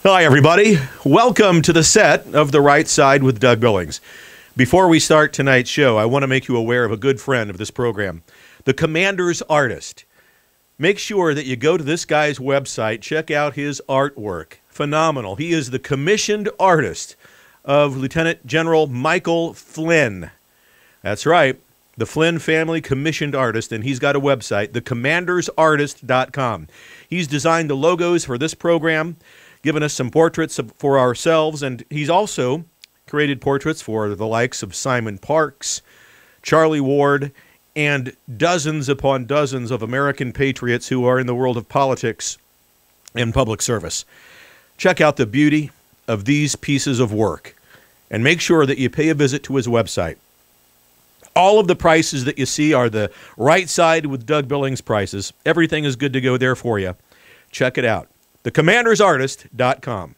Hi, everybody. Welcome to the set of The Right Side with Doug Billings. Before we start tonight's show, I want to make you aware of a good friend of this program, the Commander's Artist. Make sure that you go to this guy's website, check out his artwork. Phenomenal. He is the commissioned artist of Lieutenant General Michael Flynn. That's right, the Flynn family commissioned artist, and he's got a website, thecommandersartist.com. He's designed the logos for this program, given us some portraits for ourselves, and he's also created portraits for the likes of Simon Parkes, Charlie Ward, and dozens upon dozens of American patriots who are in the world of politics and public service. Check out the beauty of these pieces of work, and make sure that you pay a visit to his website. All of the prices that you see are the Right Side with Doug Billings prices. Everything is good to go there for you. Check it out. thecommandersartist.com.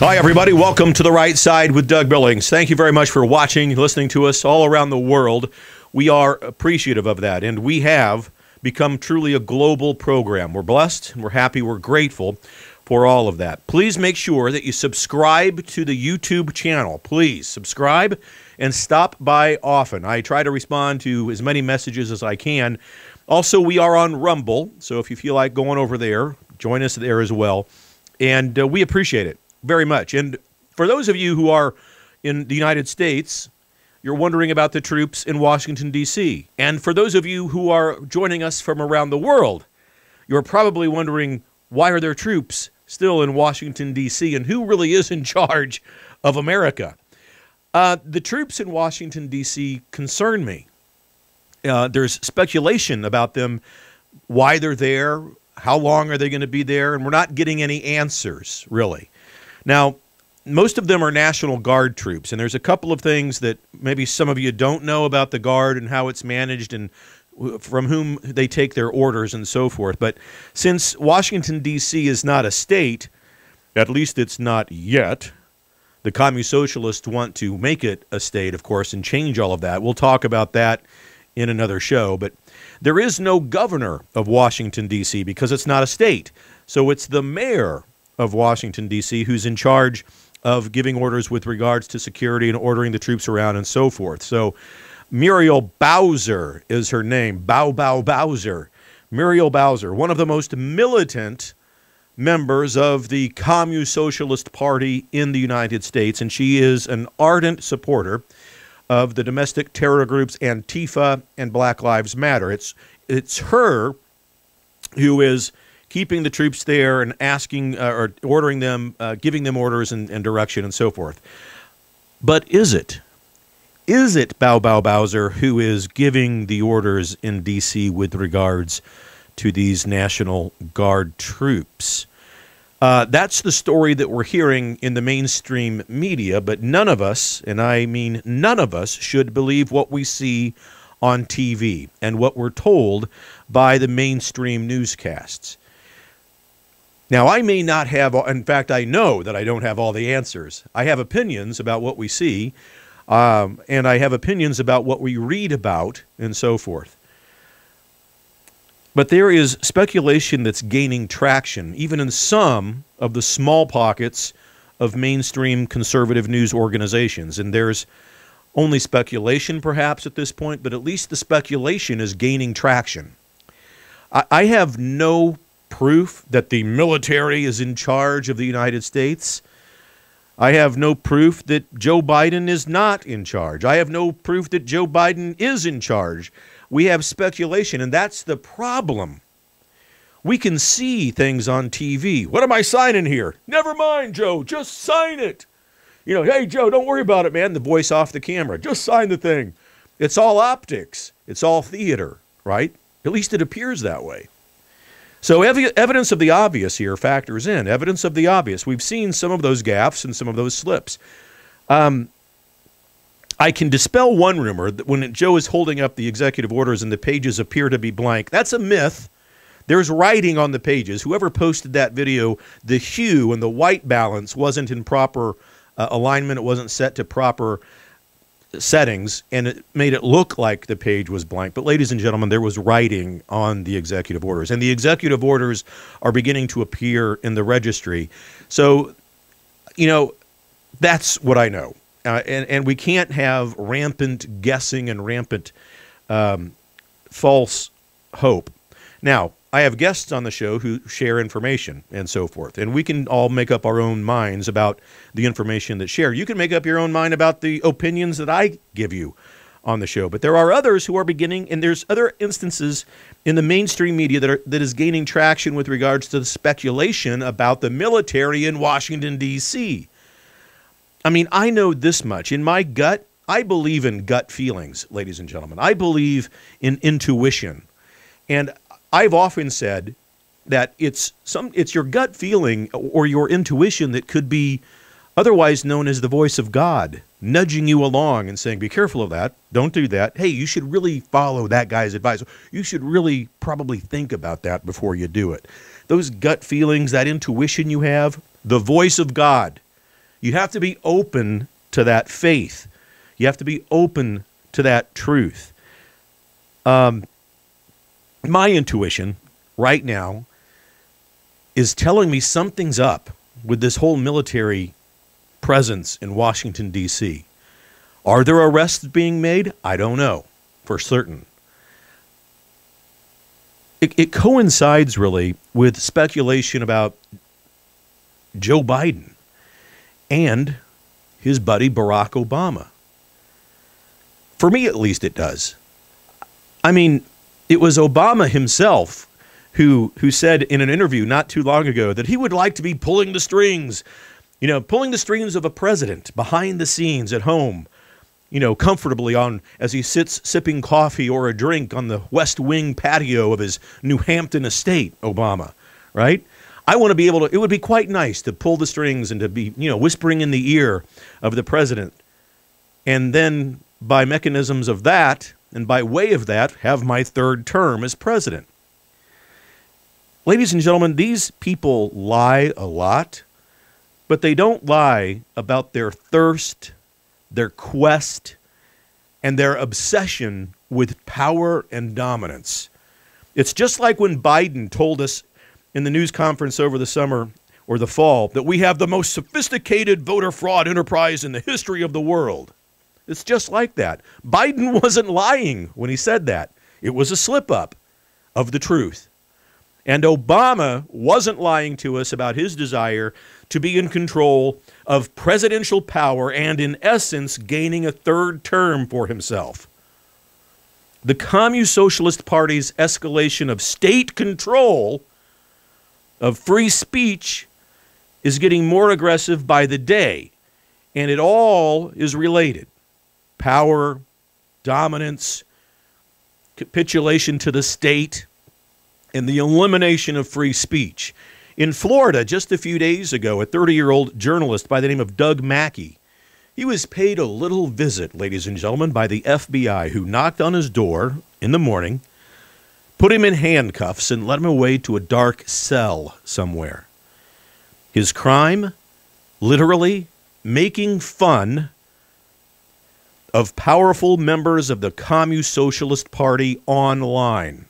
Hi, everybody. Welcome to The Right Side with Doug Billings. Thank you very much for watching, listening to us all around the world. We are appreciative of that, and we have become truly a global program. We're blessed, and we're happy, we're grateful for all of that. Please make sure that you subscribe to the YouTube channel. Please subscribe and stop by often. I try to respond to as many messages as I can. Also, we are on Rumble, so if you feel like going over there, join us there as well. And we appreciate it very much. And for those of you who are in the United States, you're wondering about the troops in Washington, D.C. And for those of you who are joining us from around the world, you're probably wondering, why are there troops still in Washington, D.C., and who really is in charge of America? The troops in Washington, D.C. concern me. There's speculation about them, why they're there, how long are they going to be there, and we're not getting any answers, really. Now, most of them are National Guard troops, and there's a couple of things that maybe some of you don't know about the Guard and how it's managed and from whom they take their orders and so forth. But since Washington, D.C. is not a state, at least it's not yet, the Communist Socialists want to make it a state, of course, and change all of that. We'll talk about that in another show. But there is no governor of Washington, D.C. because it's not a state. So it's the mayor of Washington, D.C., who's in charge of giving orders with regards to security and ordering the troops around and so forth. So Muriel Bowser is her name, Bowser. Muriel Bowser, one of the most militant members of the Communist Socialist Party in the United States, and she is an ardent supporter of the domestic terror groups Antifa and Black Lives Matter. It's her who is keeping the troops there and asking or ordering them, giving them orders and direction and so forth. But is it Bowser who is giving the orders in D.C. with regards to these National Guard troops? That's the story that we're hearing in the mainstream media, but none of us, and I mean none of us, should believe what we see on TV and what we're told by the mainstream newscasts. Now, I may not have, in fact, I know that I don't have all the answers. I have opinions about what we see, and I have opinions about what we read about, and so forth. But there is speculation that's gaining traction, even in some of the small pockets of mainstream conservative news organizations. And there's only speculation, perhaps, at this point, but at least the speculation is gaining traction. I have no proof that the military is in charge of the United States. I have no proof that Joe Biden is not in charge. I have no proof that Joe Biden is in charge. We have speculation, and that's the problem. We can see things on TV. What am I signing here? Never mind, Joe. Just sign it. You know, hey, Joe, don't worry about it, man. The voice off the camera. Just sign the thing. It's all optics. It's all theater, right? At least it appears that way. So evidence of the obvious here factors in. Evidence of the obvious. We've seen some of those gaffes and some of those slips. I can dispel one rumor that when Joe is holding up the executive orders and the pages appear to be blank, that's a myth There's writing on the pages. Whoever posted that video, the hue and the white balance wasn't in proper alignment. It wasn't set to proper settings, and it made it look like the page was blank. But ladies and gentlemen, there was writing on the executive orders, and the executive orders are beginning to appear in the registry. So, that's what I know. And we can't have rampant guessing and rampant false hope. Now, I have guests on the show who share information and so forth, and we can all make up our own minds about the information that's shared. You can make up your own mind about the opinions that I give you on the show, but there are others who are beginning, and there's other instances in the mainstream media that is gaining traction with regards to the speculation about the military in Washington, D.C. I mean, I know this much. In my gut, I believe in gut feelings, ladies and gentlemen. I believe in intuition. And I've often said that it's your gut feeling or your intuition that could be otherwise known as the voice of God, nudging you along and saying, be careful of that. Don't do that. Hey, you should really follow that guy's advice. You should really probably think about that before you do it. Those gut feelings, that intuition you have, the voice of God. You have to be open to that faith. You have to be open to that truth. My intuition right now is telling me something's up with this whole military presence in Washington, D.C. Are there arrests being made? I don't know for certain. It coincides really with speculation about Joe Biden and his buddy Barack Obama. For me, at least, it does. I mean, it was Obama himself who said in an interview not too long ago that he would like to be pulling the strings, pulling the strings of a president behind the scenes at home, comfortably as he sits sipping coffee or a drink on the West Wing patio of his New Hampton estate, Obama, right? I want to be able to, it would be quite nice to pull the strings and to be, whispering in the ear of the president. And then by mechanisms of that, and by way of that, have my third term as president. Ladies and gentlemen, these people lie a lot, but they don't lie about their thirst, their quest, and their obsession with power and dominance. It's just like when Biden told us in the news conference over the summer or the fall that we have the most sophisticated voter fraud enterprise in the history of the world. It's just like that. Biden wasn't lying when he said that. It was a slip-up of the truth. And Obama wasn't lying to us about his desire to be in control of presidential power and, in essence, gaining a third term for himself. The Communist Socialist Party's escalation of state control of free speech is getting more aggressive by the day, and it all is related. Power, dominance, capitulation to the state, and the elimination of free speech. In Florida, just a few days ago, a 30-year-old journalist by the name of Doug Mackey, he was paid a little visit, ladies and gentlemen, by the FBI, who knocked on his door in the morning, put him in handcuffs, and led him away to a dark cell somewhere. His crime? Literally making fun of powerful members of the Communist Socialist Party online.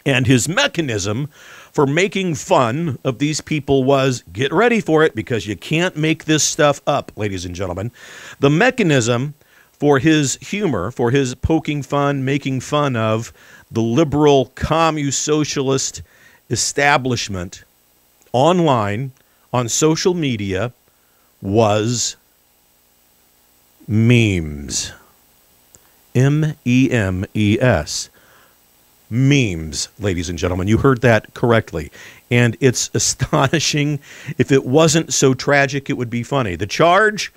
And his mechanism for making fun of these people was, get ready for it, because you can't make this stuff up, ladies and gentlemen. The mechanism for his humor, for his poking fun, making fun of the liberal Communist Socialist establishment online, on social media, was memes. M-E-M-E-S. Memes, ladies and gentlemen. You heard that correctly. And it's astonishing. If it wasn't so tragic, it would be funny. The charge,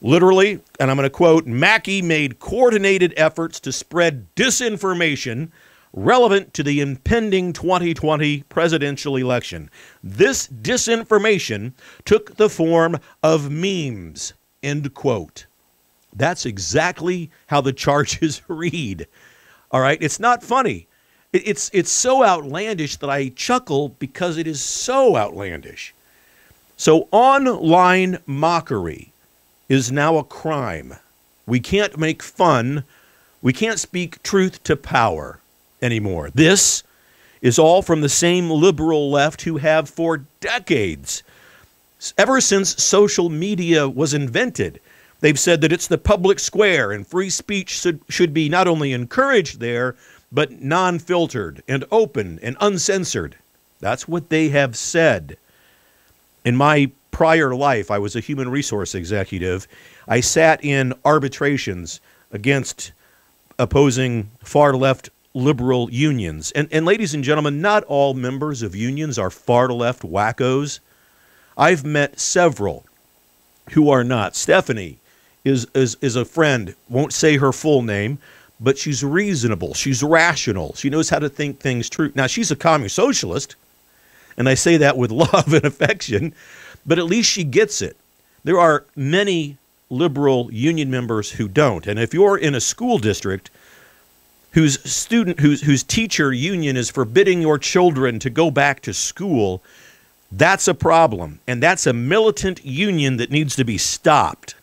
literally, and I'm going to quote, Mackey made coordinated efforts to spread disinformation relevant to the impending 2020 presidential election. This disinformation took the form of memes, end quote. That's exactly how the charges read. All right? It's not funny. It's so outlandish that I chuckle because it is so outlandish. So online mockery is now a crime. We can't make fun. We can't speak truth to power anymore. This is all from the same liberal left who have for decades, ever since social media was invented, they've said that it's the public square and free speech should be not only encouraged there, but non-filtered and open and uncensored. That's what they have said. In my prior life, I was a human resource executive. I sat in arbitrations against opposing far-left liberal unions. And ladies and gentlemen, not all members of unions are far-left wackos. I've met several who are not. Stephanie is a friend, won't say her full name, but she's reasonable. She's rational. She knows how to think things through. Now, she's a communist socialist, and I say that with love and affection, but at least she gets it. There are many liberal union members who don't. And if you're in a school district whose teacher union is forbidding your children to go back to school, that's a problem. And that's a militant union that needs to be stopped.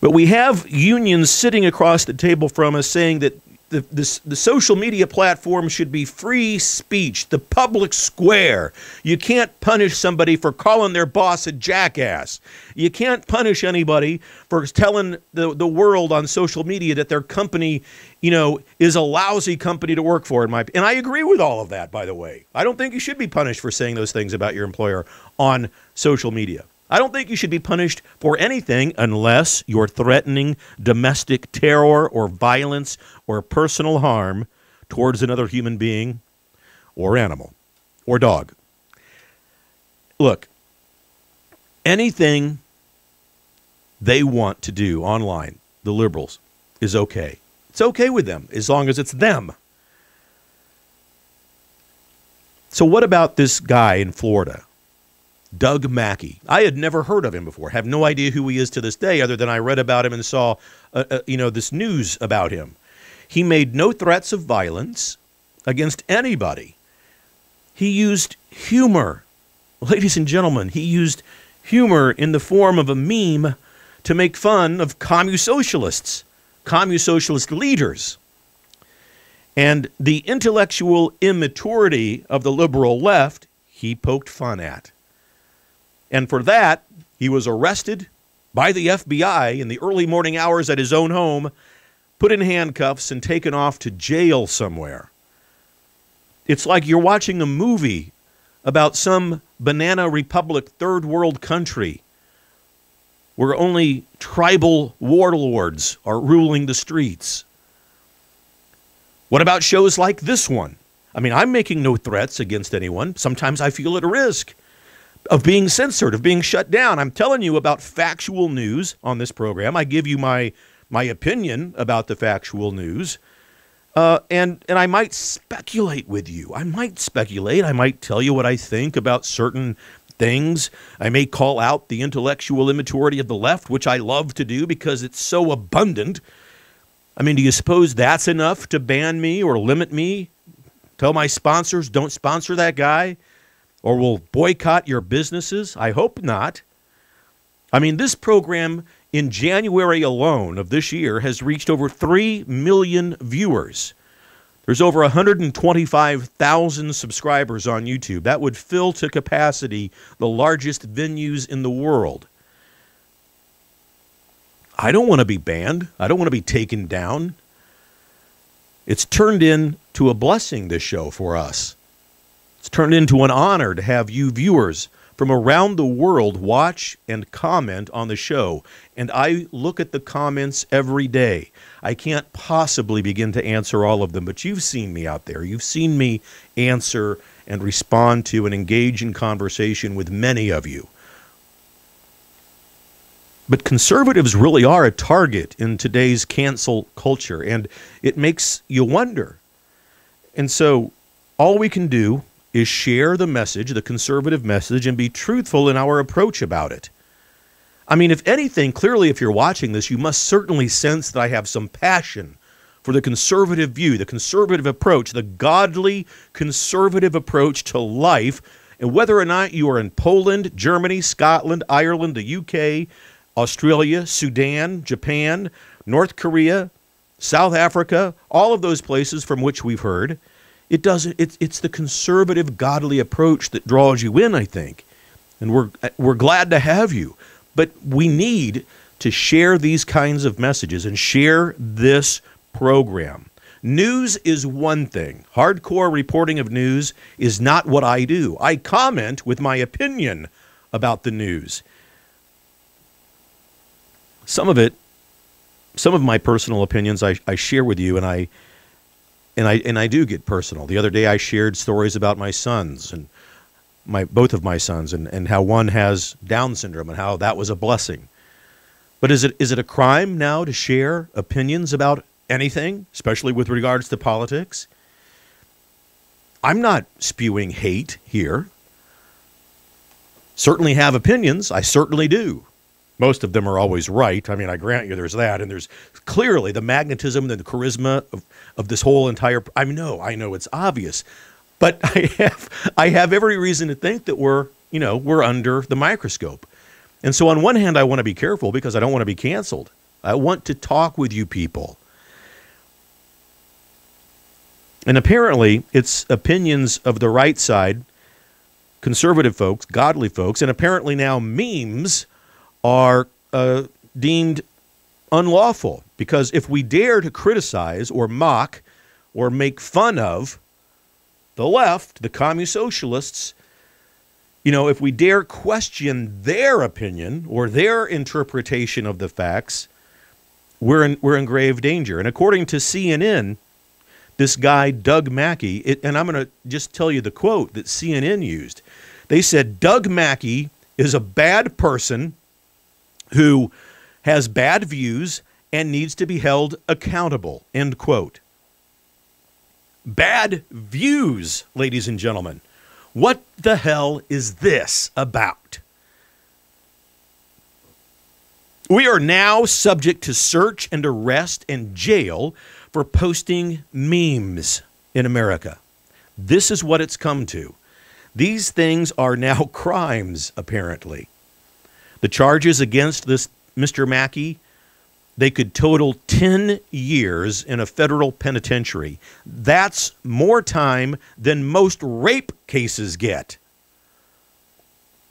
But we have unions sitting across the table from us saying that the social media platform should be free speech, the public square. You can't punish somebody for calling their boss a jackass. You can't punish anybody for telling the world on social media that their company, is a lousy company to work for. And I agree with all of that, by the way. I don't think you should be punished for saying those things about your employer on social media. I don't think you should be punished for anything unless you're threatening domestic terror or violence or personal harm towards another human being or animal or dog. Look, anything they want to do online, the liberals, is okay. It's okay with them as long as it's them. So what about this guy in Florida? Doug Mackey. I had never heard of him before. Have no idea who he is to this day, other than I read about him and saw, this news about him. He made no threats of violence against anybody. He used humor. Ladies and gentlemen, he used humor in the form of a meme to make fun of communist-socialist leaders. And the intellectual immaturity of the liberal left, he poked fun at. And for that, he was arrested by the FBI in the early morning hours at his own home, put in handcuffs, and taken off to jail somewhere. It's like you're watching a movie about some banana republic third world country where only tribal warlords are ruling the streets. What about shows like this one? I mean, I'm making no threats against anyone. Sometimes I feel at risk of being censored, of being shut down. I'm telling you about factual news on this program. I give you my opinion about the factual news. And I might speculate with you. I might speculate. I might tell you what I think about certain things. I may call out the intellectual immaturity of the left, which I love to do because it's so abundant. I mean, do you suppose that's enough to ban me or limit me? Tell my sponsors, don't sponsor that guy? Or will boycott your businesses? I hope not. I mean, this program in January alone of this year has reached over 3 million viewers. There's over 125,000 subscribers on YouTube. That would fill to capacity the largest venues in the world. I don't want to be banned. I don't want to be taken down. It's turned into a blessing, this show, for us. It's turned into an honor to have you viewers from around the world watch and comment on the show. And I look at the comments every day. I can't possibly begin to answer all of them, but you've seen me out there. You've seen me answer and respond to and engage in conversation with many of you. But conservatives really are a target in today's cancel culture, and it makes you wonder. And so all we can do is share the message, the conservative message, and be truthful in our approach about it. I mean, if anything, clearly if you're watching this, you must certainly sense that I have some passion for the conservative view, the conservative approach, the godly conservative approach to life. And whether or not you are in Poland, Germany, Scotland, Ireland, the UK, Australia, Sudan, Japan, North Korea, South Africa, all of those places from which we've heard, it's the conservative, godly approach that draws you in, I think. And we're glad to have you. But we need to share these kinds of messages and share this program. News is one thing. Hardcore reporting of news is not what I do. I comment with my opinion about the news. Some of my personal opinions I share with you, and I do get personal. The other day I shared stories about my sons and both of my sons and how one has Down syndrome and how that was a blessing. But is it a crime now to share opinions about anything, especially with regards to politics? I'm not spewing hate here. Certainly have opinions. I certainly do. Most of them are always right. I mean, I grant you there's that. And there's clearly the magnetism and the charisma of this whole entire... I know it's obvious. But I have every reason to think that we're under the microscope. And so on one hand, I want to be careful because I don't want to be canceled. I want to talk with you people. And apparently, it's opinions of the right side, conservative folks, godly folks, and apparently now memes are deemed unlawful. Because if we dare to criticize or mock or make fun of the left, the communist socialists, if we dare question their opinion or their interpretation of the facts, we're in grave danger. And according to CNN, this guy, Doug Mackey, and I'm going to just tell you the quote that CNN used. They said, Doug Mackey is a bad person who has bad views and needs to be held accountable, end quote. Bad views, ladies and gentlemen. What the hell is this about? We are now subject to search and arrest and jail for posting memes in America. This is what it's come to. These things are now crimes, apparently. The charges against this Mr. Mackey, they could total 10 years in a federal penitentiary. That's more time than most rape cases get.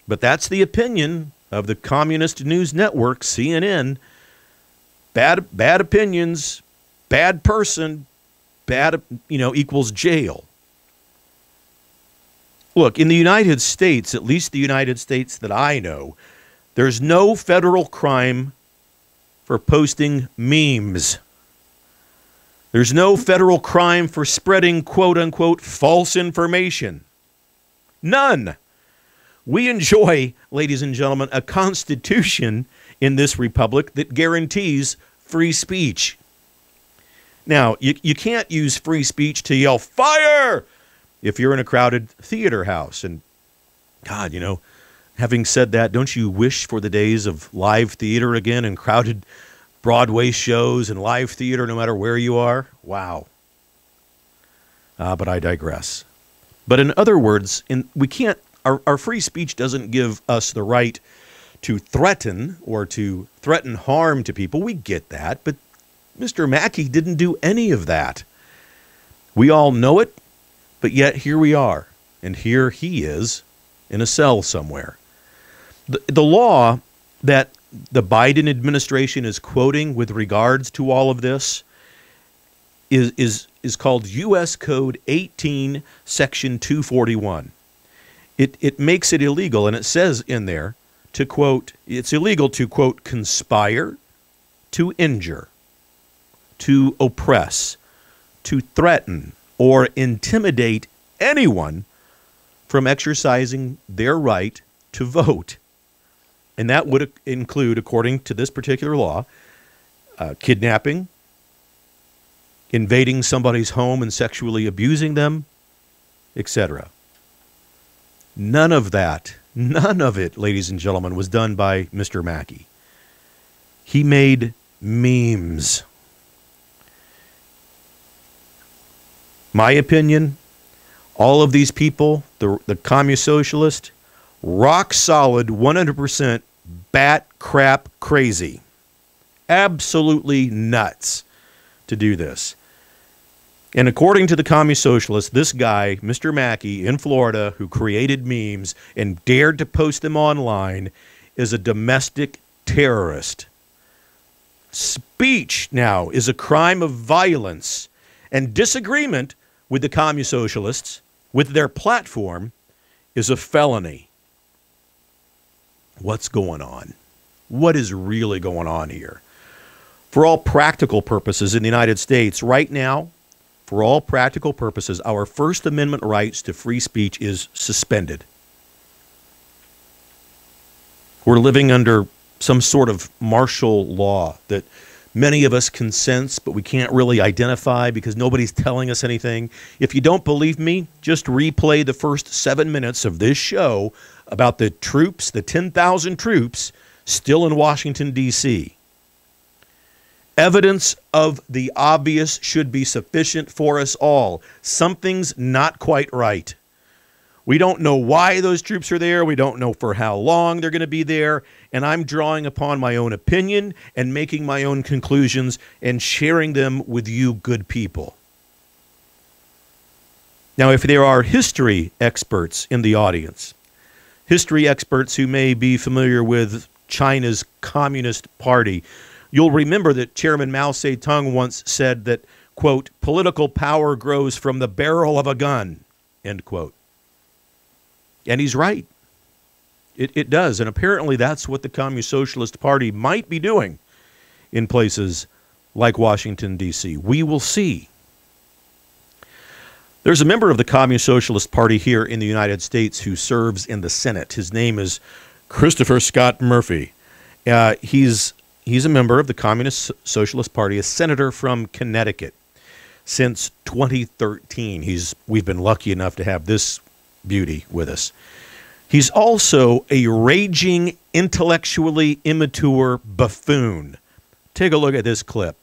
But that's the opinion of the communist news network, CNN. Bad opinions, bad person, bad, equals jail. Look, in the United States, at least the United States that I know, there's no federal crime for posting memes. There's no federal crime for spreading quote-unquote false information. None. We enjoy, ladies and gentlemen, a constitution in this republic that guarantees free speech. Now, you can't use free speech to yell, fire, if you're in a crowded theater house. And God, having said that, don't you wish for the days of live theater again and crowded Broadway shows and live theater no matter where you are? Wow. But I digress. But in other words, our free speech doesn't give us the right to threaten or to threaten harm to people. We get that, but Mr. Mackey didn't do any of that. We all know it, but yet here we are, and here he is in a cell somewhere. The law that the Biden administration is quoting with regards to all of this is called U.S. Code 18, Section 241. It makes it illegal, and it says in there to quote, it's illegal to quote, conspire, to injure, to oppress, to threaten, or intimidate anyone from exercising their right to vote. And that would include, according to this particular law, kidnapping, invading somebody's home and sexually abusing them, etc. None of it, ladies and gentlemen, was done by Mr. Mackey. He made memes. My opinion, all of these people, the communist socialist, rock solid, 100% bat crap crazy. Absolutely nuts to do this. And according to the communist socialists, this guy, Mr. Mackey in Florida, who created memes and dared to post them online, is a domestic terrorist. Speech now is a crime of violence, and disagreement with the communist socialists, with their platform, is a felony. What's going on? What is really going on here? For all practical purposes in the United States, right now, for all practical purposes, our First Amendment rights to free speech is suspended. We're living under some sort of martial law that many of us can sense, but we can't really identify because nobody's telling us anything. If you don't believe me, just replay the first 7 minutes of this show about the troops, the 10,000 troops still in Washington, D.C. Evidence of the obvious should be sufficient for us all. Something's not quite right. We don't know why those troops are there. We don't know for how long they're going to be there. And I'm drawing upon my own opinion and making my own conclusions and sharing them with you good people. Now, if there are history experts in the audience, history experts who may be familiar with China's Communist Party, you'll remember that Chairman Mao Zedong once said that, quote, political power grows from the barrel of a gun, end quote. And he's right. It does. And apparently that's what the Communist Socialist Party might be doing in places like Washington, D.C. We will see. There's a member of the Communist Socialist Party here in the United States who serves in the Senate. His name is Christopher Scott Murphy. He's a member of the Communist Socialist Party, a senator from Connecticut since 2013. We've been lucky enough to have this beauty with us. He's also a raging, intellectually immature buffoon. Take a look at this clip.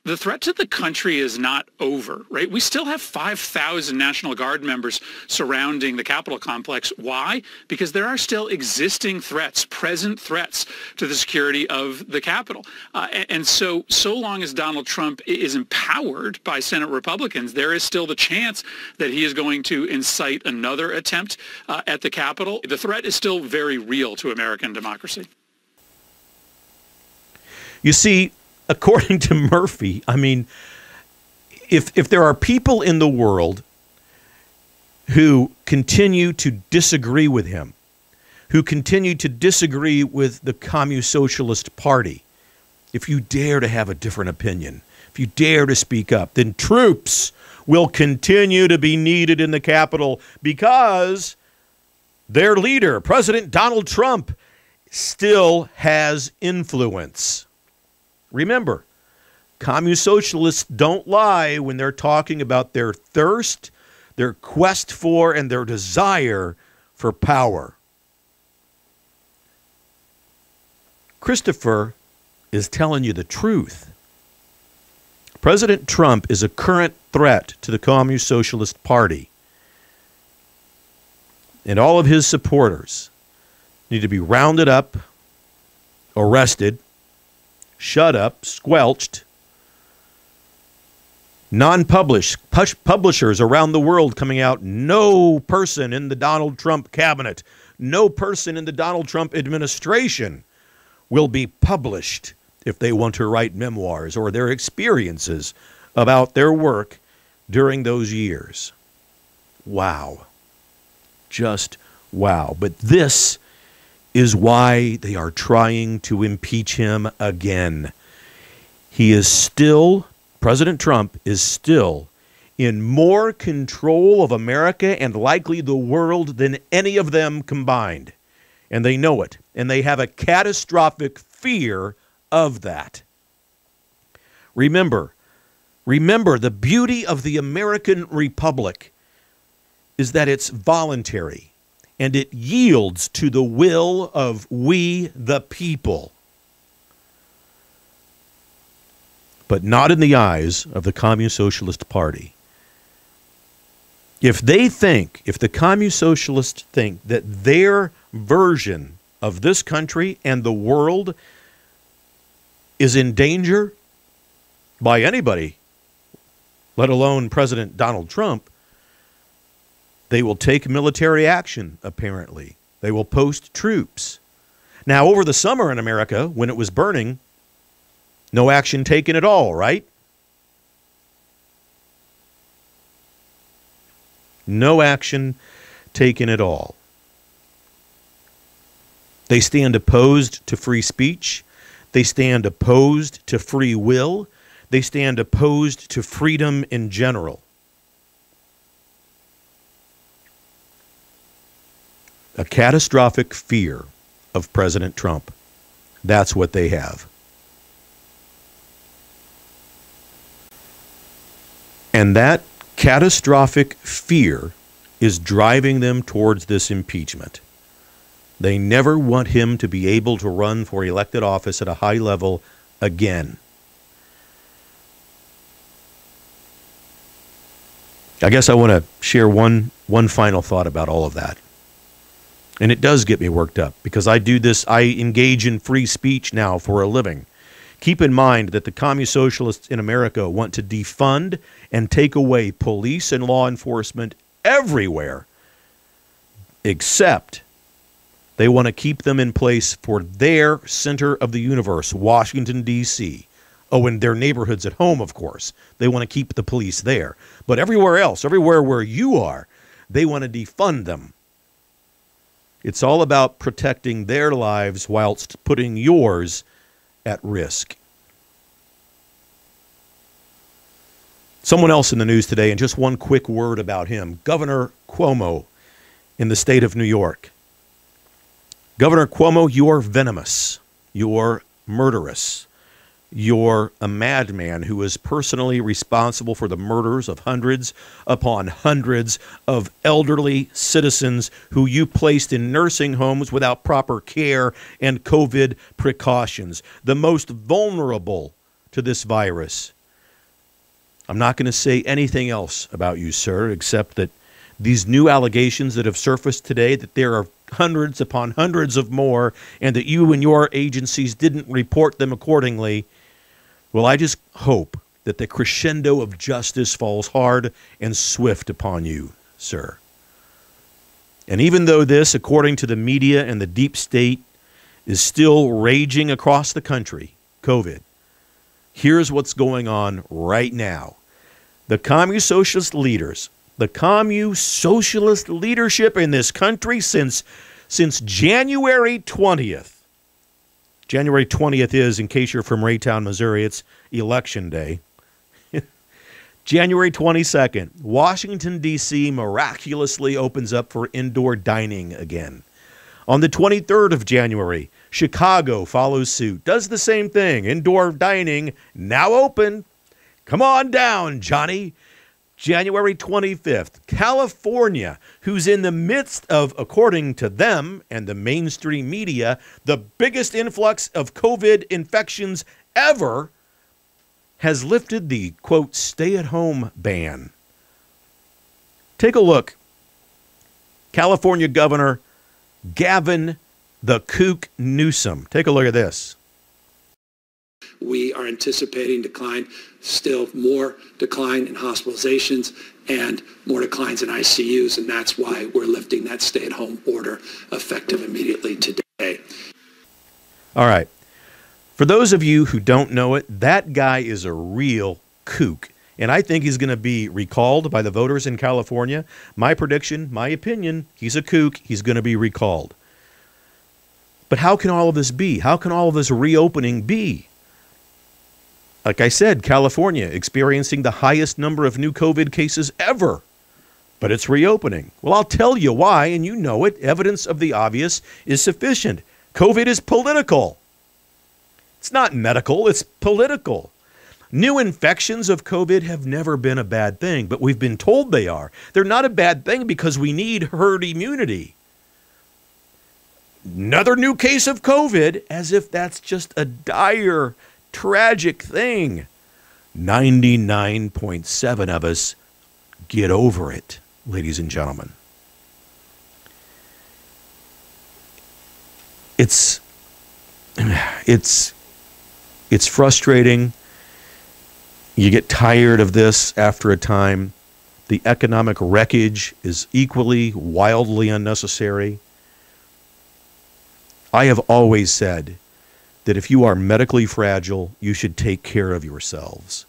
The threat to the country is not over, right? We still have 5,000 National Guard members surrounding the Capitol complex. Why? Because there are still existing threats, present threats to the security of the Capitol. And so long as Donald Trump is empowered by Senate Republicans, there is still the chance that he is going to incite another attempt at the Capitol. The threat is still very real to American democracy. You see, according to Murphy, I mean, if there are people in the world who continue to disagree with him, who continue to disagree with the Communist Socialist Party, if you dare to have a different opinion, if you dare to speak up, then troops will continue to be needed in the Capitol because their leader, President Donald Trump, still has influence. Remember, communist socialists don't lie when they're talking about their thirst, their quest for, and their desire for power. Christopher is telling you the truth. President Trump is a current threat to the Communist Socialist Party. And all of his supporters need to be rounded up, arrested, shut up, squelched. Publishers around the world coming out, no person in the Donald Trump cabinet, no person in the Donald Trump administration will be published if they want to write memoirs or their experiences about their work during those years. Wow. Just wow. But this is why they are trying to impeach him again. President Trump is still in more control of America and likely the world than any of them combined. And they know it. And they have a catastrophic fear of that. Remember, the beauty of the American Republic is that it's voluntary. And it yields to the will of we, the people. but not in the eyes of the Communist Socialist Party. If the Communist Socialists think that their version of this country and the world is in danger by anybody, let alone President Donald Trump, they will take military action, apparently. They will post troops. Now, over the summer in America, when it was burning, no action taken at all, right? No action taken at all. They stand opposed to free speech. They stand opposed to free will. They stand opposed to freedom in general. A catastrophic fear of President Trump. That's what they have. And that catastrophic fear is driving them towards this impeachment. They never want him to be able to run for elected office at a high level again. I guess I want to share one final thought about all of that. And it does get me worked up because I engage in free speech now for a living. Keep in mind that the Communist Socialists in America want to defund and take away police and law enforcement everywhere, except they want to keep them in place for their center of the universe, Washington, D.C. Oh, and their neighborhoods at home, of course. They want to keep the police there. But everywhere else, everywhere where you are, they want to defund them. It's all about protecting their lives whilst putting yours at risk. Someone else in the news today, and just one quick word about him, Governor Cuomo in the state of New York. Governor Cuomo, you're venomous. You're murderous. You're a madman who is personally responsible for the murders of hundreds upon hundreds of elderly citizens who you placed in nursing homes without proper care and COVID precautions, the most vulnerable to this virus. I'm not going to say anything else about you, sir, except that these new allegations that have surfaced today, that there are hundreds upon hundreds of more, and that you and your agencies didn't report them accordingly. Well, I just hope that the crescendo of justice falls hard and swift upon you, sir. And even though this, according to the media and the deep state, is still raging across the country, COVID, here's what's going on right now. The Communist Socialist leaders, the Communist Socialist leadership in this country since January 20th. January 20th is, in case you're from Raytown, Missouri, it's Election Day. January 22nd, Washington, D.C. miraculously opens up for indoor dining again. On the 23rd of January, Chicago follows suit, does the same thing. Indoor dining now open. Come on down, Johnny. January 25th, California, who's in the midst of, according to them and the mainstream media, the biggest influx of COVID infections ever, has lifted the, quote, stay-at-home ban. Take a look. California Governor Gavin the Kook Newsom. Take a look at this. We are anticipating still more decline in hospitalizations and more declines in ICUs, and that's why we're lifting that stay-at-home order effective immediately today. All right. For those of you who don't know it, that guy is a real kook, and I think he's going to be recalled by the voters in California. My prediction, my opinion, he's a kook. He's going to be recalled. But how can all of this be? How can all of this reopening be? Like I said, California experiencing the highest number of new COVID cases ever. But it's reopening. Well, I'll tell you why, and you know it. Evidence of the obvious is sufficient. COVID is political. It's not medical, it's political. New infections of COVID have never been a bad thing, but we've been told they are. They're not a bad thing because we need herd immunity. Another new case of COVID, as if that's just a dire, tragic thing. 99.7 of us get over it, ladies and gentlemen. It's frustrating. You get tired of this after a time. The economic wreckage is equally wildly unnecessary. I have always said that if you are medically fragile, you should take care of yourselves.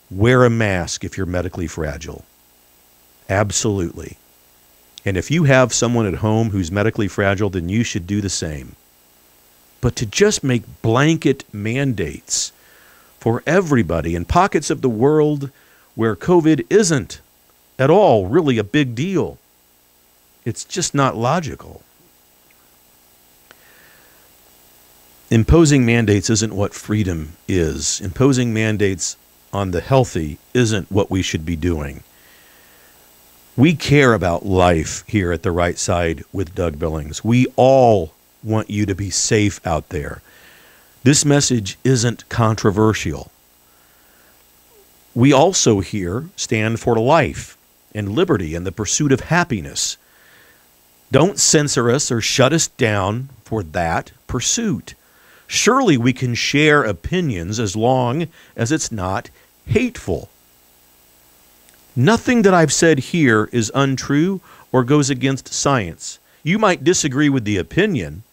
Wear a mask if you're medically fragile. Absolutely. And if you have someone at home who's medically fragile, then you should do the same. But to just make blanket mandates for everybody in pockets of the world where COVID isn't at all really a big deal, it's just not logical. Imposing mandates isn't what freedom is. Imposing mandates on the healthy isn't what we should be doing. We care about life here at The Right Side with Doug Billings. We all want you to be safe out there. This message isn't controversial. We also here stand for life and liberty and the pursuit of happiness. Don't censor us or shut us down for that pursuit. Surely we can share opinions as long as it's not hateful. Nothing that I've said here is untrue or goes against science. You might disagree with the opinion.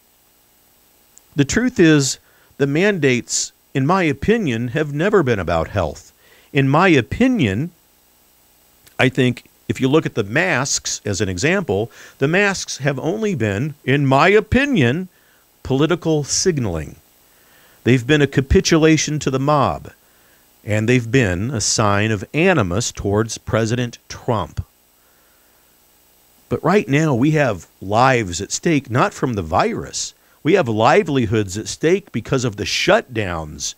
The truth is, the mandates, in my opinion, have never been about health. In my opinion, I think if you look at the masks as an example, the masks have only been, in my opinion, political signaling. They've been a capitulation to the mob, and they've been a sign of animus towards President Trump. But right now we have lives at stake, not from the virus. We have livelihoods at stake because of the shutdowns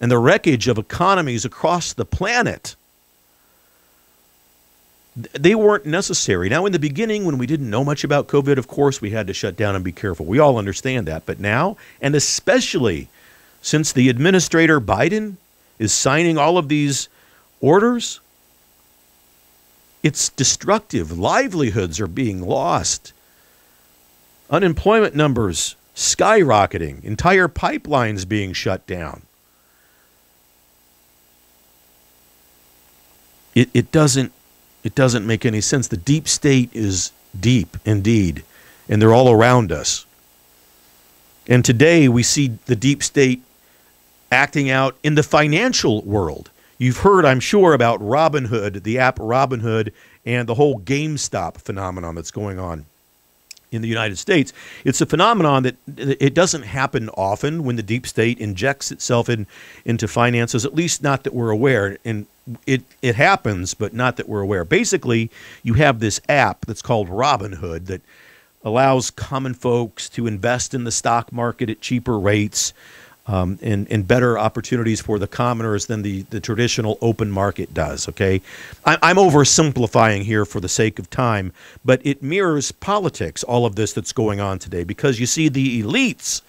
and the wreckage of economies across the planet. They weren't necessary. Now, in the beginning, when we didn't know much about COVID, of course, we had to shut down and be careful. We all understand that. But now, and especially since the administrator Biden is signing all of these orders, it's destructive. Livelihoods are being lost. Unemployment numbers skyrocketing. Entire pipelines being shut down. It doesn't make any sense. The deep state is deep indeed, and they're all around us. And today we see the deep state acting out in the financial world. You've heard, I'm sure, about Robinhood, the app Robinhood, and the whole GameStop phenomenon that's going on in the United States. It's a phenomenon that it doesn't happen often when the deep state injects itself into finances, at least not that we're aware. And it happens, but not that we're aware. Basically, you have this app that's called Robinhood that allows common folks to invest in the stock market at cheaper rates and better opportunities for the commoners than the traditional open market does, okay? I'm oversimplifying here for the sake of time, but it mirrors politics, all of this that's going on today, because you see the elites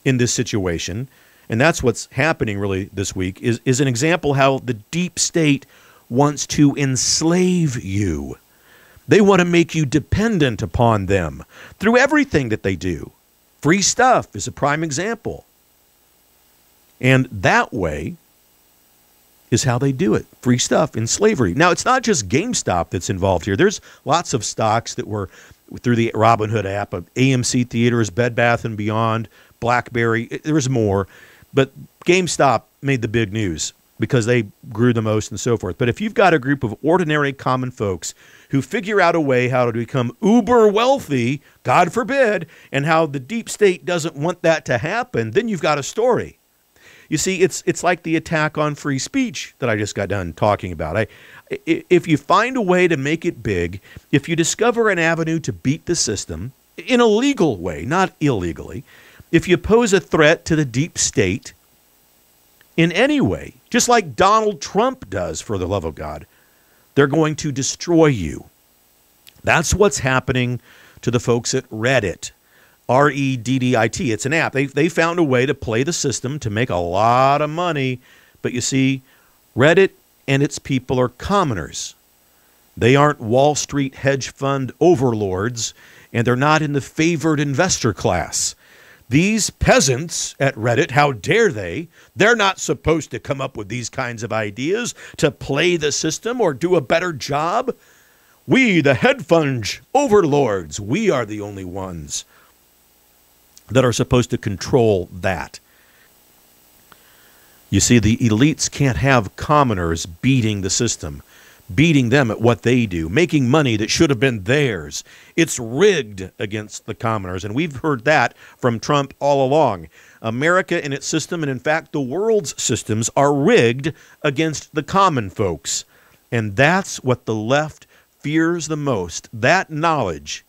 in this situation, and that's what's happening really this week, is an example how the deep state wants to enslave you. They want to make you dependent upon them through everything that they do. Free stuff is a prime example. And that way is how they do it. Free stuff in slavery. Now, it's not just GameStop that's involved here. There's lots of stocks that were through the Robinhood app of AMC Theaters, Bed Bath & Beyond, BlackBerry. There's more. But GameStop made the big news because they grew the most and so forth. But if you've got a group of ordinary common folks who figure out a way how to become uber wealthy, God forbid, and how the deep state doesn't want that to happen, then you've got a story. You see, it's like the attack on free speech that I just got done talking about. If you find a way to make it big, if you discover an avenue to beat the system in a legal way, not illegally, if you pose a threat to the deep state in any way, just like Donald Trump does, for the love of God, they're going to destroy you. That's what's happening to the folks at Reddit. Reddit. It's an app. They found a way to play the system to make a lot of money. But you see, Reddit and its people are commoners. They aren't Wall Street hedge fund overlords, and they're not in the favored investor class. These peasants at Reddit, how dare they? They're not supposed to come up with these kinds of ideas to play the system or do a better job. We, the hedge fund overlords, we are the only ones that are supposed to control that. You see, the elites can't have commoners beating the system, beating them at what they do, making money that should have been theirs. It's rigged against the commoners, and we've heard that from Trump all along. America and its system, and in fact the world's systems, are rigged against the common folks. And that's what the left fears the most, that knowledge.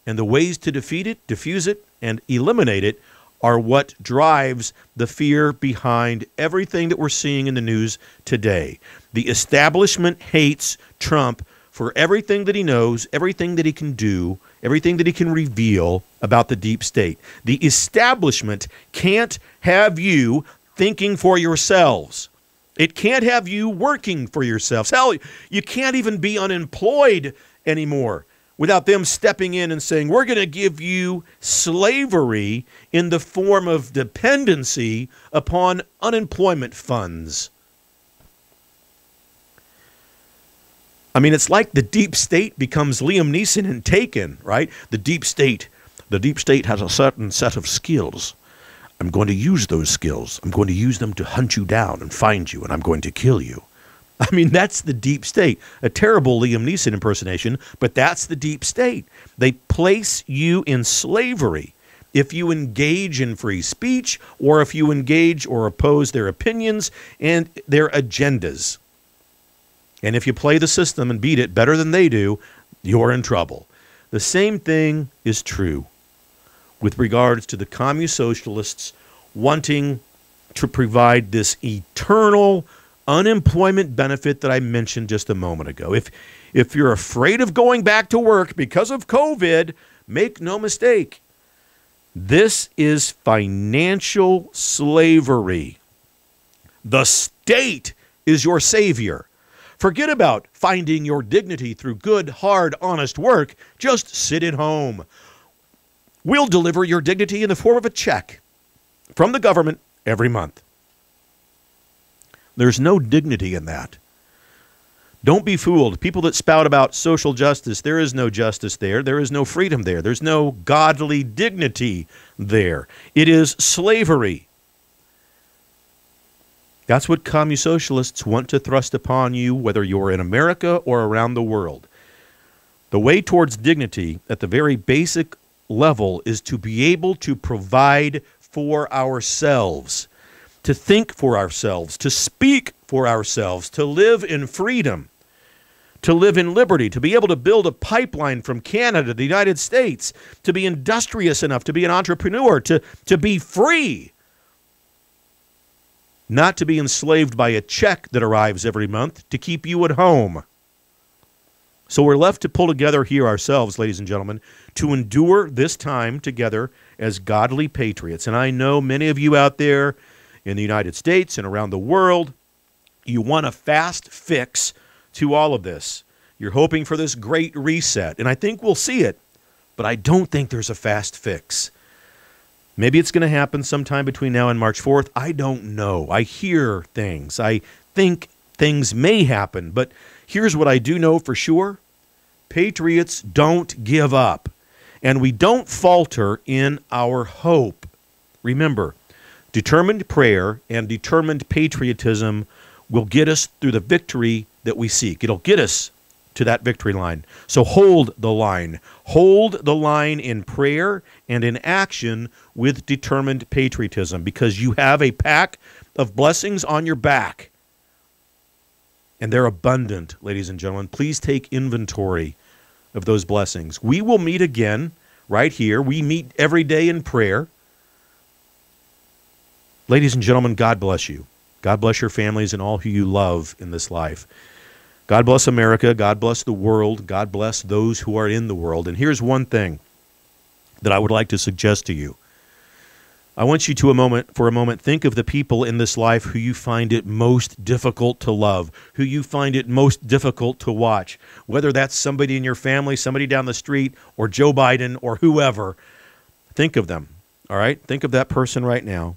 And the ways to defeat it, diffuse it, and eliminate it are what drives the fear behind everything that we're seeing in the news today. The establishment hates Trump for everything that he knows, everything that he can do, everything that he can reveal about the deep state. The establishment can't have you thinking for yourselves. It can't have you working for yourselves. Hell, you can't even be unemployed anymore without them stepping in and saying, we're going to give you slavery in the form of dependency upon unemployment funds. I mean, it's like the deep state becomes Liam Neeson in Taken, right? The deep state has a certain set of skills. I'm going to use those skills. I'm going to use them to hunt you down and find you, and I'm going to kill you. I mean, that's the deep state. A terrible Liam Neeson impersonation, but that's the deep state. They place you in slavery if you engage in free speech or if you engage or oppose their opinions and their agendas. And if you play the system and beat it better than they do, you're in trouble. The same thing is true with regards to the communist socialists wanting to provide this eternal unemployment benefit that I mentioned just a moment ago. If you're afraid of going back to work because of COVID, make no mistake, this is financial slavery. The state is your savior. Forget about finding your dignity through good, hard, honest work. Just sit at home. We'll deliver your dignity in the form of a check from the government every month. There's no dignity in that. Don't be fooled. People that spout about social justice, there is no justice there. There is no freedom there. There's no godly dignity there. It is slavery. That's what communist socialists want to thrust upon you, whether you're in America or around the world. The way towards dignity at the very basic level is to be able to provide for ourselves, to think for ourselves, to speak for ourselves, to live in freedom, to live in liberty, to be able to build a pipeline from Canada to the United States, to be industrious enough, to be an entrepreneur, to be free, not to be enslaved by a check that arrives every month to keep you at home. So we're left to pull together here ourselves, ladies and gentlemen, to endure this time together as godly patriots. And I know many of you out there in the United States and around the world, you want a fast fix to all of this. You're hoping for this great reset, and I think we'll see it, but I don't think there's a fast fix. Maybe it's going to happen sometime between now and March 4th. I don't know. I hear things. I think things may happen, but here's what I do know for sure. Patriots don't give up, and we don't falter in our hope. Remember, determined prayer and determined patriotism will get us through the victory that we seek. It'll get us to that victory line. So hold the line. Hold the line in prayer and in action with determined patriotism, because you have a pack of blessings on your back. And they're abundant, ladies and gentlemen. Please take inventory of those blessings. We will meet again right here. We meet every day in prayer. Ladies and gentlemen, God bless you. God bless your families and all who you love in this life. God bless America. God bless the world. God bless those who are in the world. And here's one thing that I would like to suggest to you. I want you to for a moment, think of the people in this life who you find it most difficult to love, who you find it most difficult to watch, whether that's somebody in your family, somebody down the street, or Joe Biden, or whoever. Think of them, all right? Think of that person right now.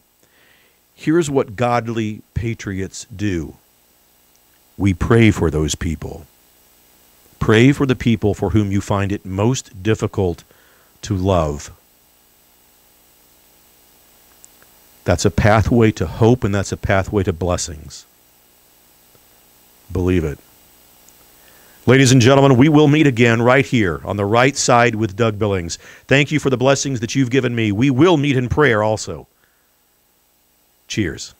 Here's what godly patriots do. We pray for those people. Pray for the people for whom you find it most difficult to love. That's a pathway to hope, and that's a pathway to blessings. Believe it. Ladies and gentlemen, we will meet again right here on the right side with Doug Billings. Thank you for the blessings that you've given me. We will meet in prayer also. Cheers.